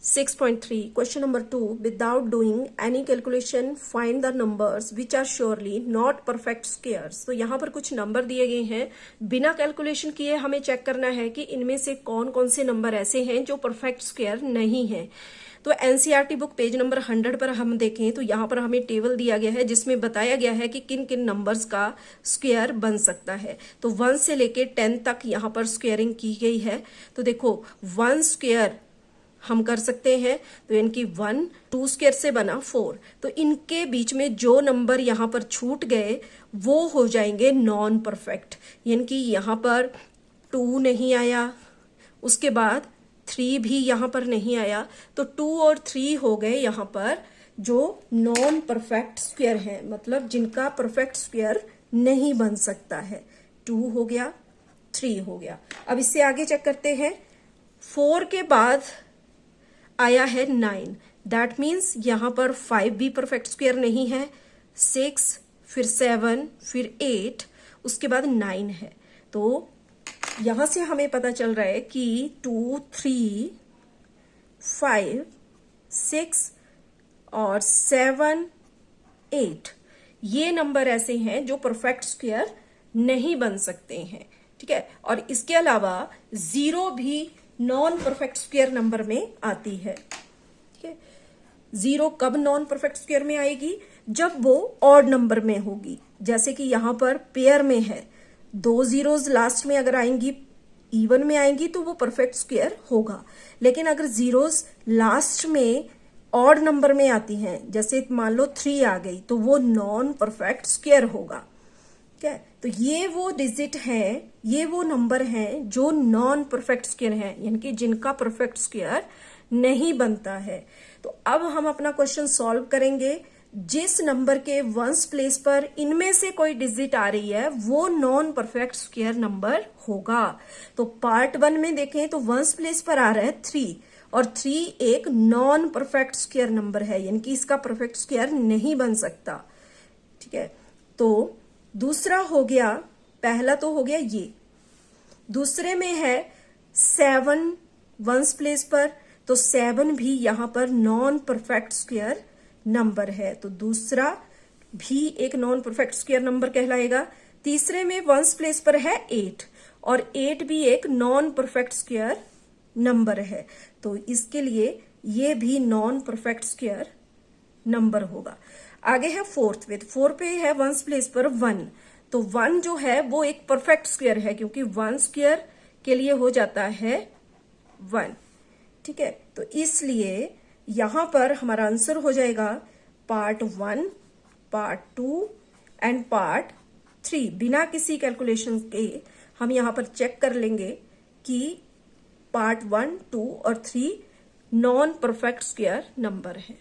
6.3 question number 2 without doing any calculation find the numbers which are surely not perfect squares. तो यहाँ पर कुछ number दिए गए हैं, बिना कैलकुलेशन किए हमें चेक करना है कि इनमें से कौन कौन से नंबर ऐसे हैं जो परफेक्ट स्क्वायर नहीं है। तो एनसीईआरटी बुक पेज नंबर 100 पर हम देखें तो यहाँ पर हमें टेबल दिया गया है जिसमें बताया गया है कि किन किन नंबर्स का स्क्वायर बन सकता है। तो 1 से लेके 10 तक यहाँ पर स्क्वायरिंग की गई है। तो देखो 1 स्क्वायर हम कर सकते हैं, तो इनकी 1, 2 स्क्वायर से बना 4, तो इनके बीच में जो नंबर यहाँ पर छूट गए वो हो जाएंगे नॉन परफेक्ट। यानी कि यहाँ पर 2 नहीं आया, उसके बाद 3 भी यहाँ पर नहीं आया, तो 2 और 3 हो गए यहाँ पर जो नॉन परफेक्ट स्क्वायर है, मतलब जिनका परफेक्ट स्क्वायर नहीं बन सकता है। 2 हो गया, 3 हो गया। अब इससे आगे चेक करते हैं। 4 के बाद आया है 9, दैट मीन्स यहां पर 5 भी परफेक्ट स्क्वायर नहीं है। 6, फिर 7, फिर 8, उसके बाद 9 है। तो यहां से हमें पता चल रहा है कि 2, 3, 5, 6 और 7, 8 ये नंबर ऐसे हैं जो परफेक्ट स्क्वायर नहीं बन सकते हैं। ठीक है, और इसके अलावा 0 भी नॉन परफेक्ट स्क्वायर नंबर में आती है। ठीक है, 0 कब नॉन परफेक्ट स्क्वायर में आएगी? जब वो ऑड नंबर में होगी। जैसे कि यहां पर पेयर में है, 2 जीरोस लास्ट में अगर आएंगी, इवन में आएंगी, तो वो परफेक्ट स्क्वायर होगा। लेकिन अगर जीरोस लास्ट में ऑड नंबर में आती हैं, जैसे मान लो 3 आ गई, तो वो नॉन परफेक्ट स्क्वायर होगा। ठीक है, तो ये वो डिजिट हैं, ये वो नंबर हैं जो नॉन परफेक्ट स्क्वायर हैं, यानी कि जिनका परफेक्ट स्क्वायर नहीं बनता है। तो अब हम अपना क्वेश्चन सॉल्व करेंगे। जिस नंबर के 1s प्लेस पर इनमें से कोई डिजिट आ रही है वो नॉन परफेक्ट स्क्वायर नंबर होगा। तो पार्ट 1 में देखें तो 1s प्लेस पर आ रहा है 3, और 3 एक नॉन परफेक्ट स्क्वायर नंबर है, यानी कि इसका परफेक्ट स्क्वायर नहीं बन सकता। ठीक है, तो दूसरा हो गया, पहला तो हो गया ये। दूसरे में है 7 1s प्लेस पर, तो 7 भी यहां पर नॉन परफेक्ट स्क्वायर नंबर है, तो दूसरा भी एक नॉन परफेक्ट स्क्वायर नंबर कहलाएगा। तीसरे में 1s प्लेस पर है 8, और 8 भी एक नॉन परफेक्ट स्क्वायर नंबर है, तो इसके लिए ये भी नॉन परफेक्ट स्क्वायर नंबर होगा। आगे है 4th में, 4 पे है 1s प्लेस पर 1, तो 1 जो है वो एक परफेक्ट स्क्वायर है, क्योंकि 1 स्क्वायर के लिए हो जाता है 1। ठीक है, तो इसलिए यहां पर हमारा आंसर हो जाएगा पार्ट 1, पार्ट 2 एंड पार्ट 3। बिना किसी कैलकुलेशन के हम यहां पर चेक कर लेंगे कि पार्ट 1, 2 और 3 नॉन परफेक्ट स्क्वायर नंबर है।